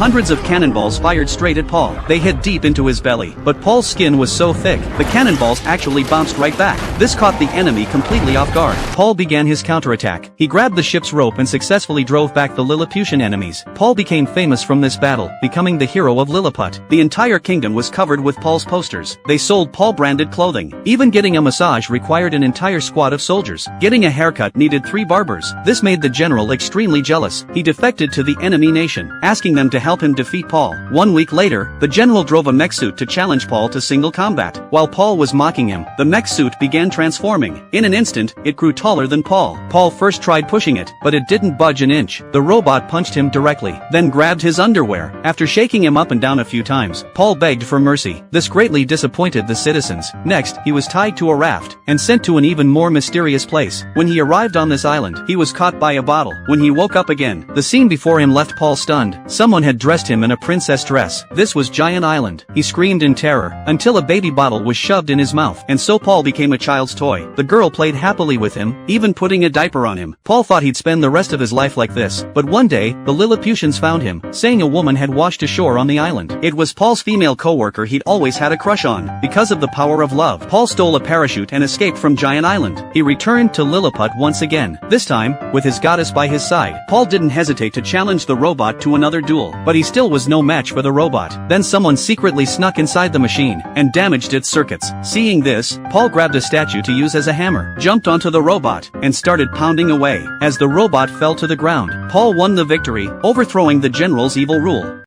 Hundreds of cannonballs fired straight at Paul. They hit deep into his belly, but Paul's skin was so thick, the cannonballs actually bounced right back. This caught the enemy completely off guard. Paul began his counterattack. He grabbed the ship's rope and successfully drove back the Lilliputian enemies. Paul became famous from this battle, becoming the hero of Lilliput. The entire kingdom was covered with Paul's posters. They sold Paul-branded clothing. Even getting a massage required an entire squad of soldiers. Getting a haircut needed 3 barbers. This made the general extremely jealous. He defected to the enemy nation, asking them to help him defeat Paul. 1 week later, the general drove a mech suit to challenge Paul to single combat. While Paul was mocking him, the mech suit began transforming. In an instant, it grew taller than Paul. Paul first tried pushing it, but it didn't budge an inch. The robot punched him directly, then grabbed his underwear. After shaking him up and down a few times, Paul begged for mercy. This greatly disappointed the citizens. Next, he was tied to a raft and sent to an even more mysterious place. When he arrived on this island, he was caught by a bottle. When he woke up again, the scene before him left Paul stunned. Someone had dressed him in a princess dress. This was Giant Island. He screamed in terror, until a baby bottle was shoved in his mouth, and so Paul became a child's toy. The girl played happily with him, even putting a diaper on him. Paul thought he'd spend the rest of his life like this, but one day, the Lilliputians found him, saying a woman had washed ashore on the island. It was Paul's female co-worker he'd always had a crush on. Because of the power of love, Paul stole a parachute and escaped from Giant Island. He returned to Lilliput once again, this time, with his goddess by his side. Paul didn't hesitate to challenge the robot to another duel, but he still was no match for the robot. Then someone secretly snuck inside the machine, and damaged its circuits. Seeing this, Paul grabbed a statue to use as a hammer, jumped onto the robot, and started pounding away. As the robot fell to the ground, Paul won the victory, overthrowing the general's evil rule.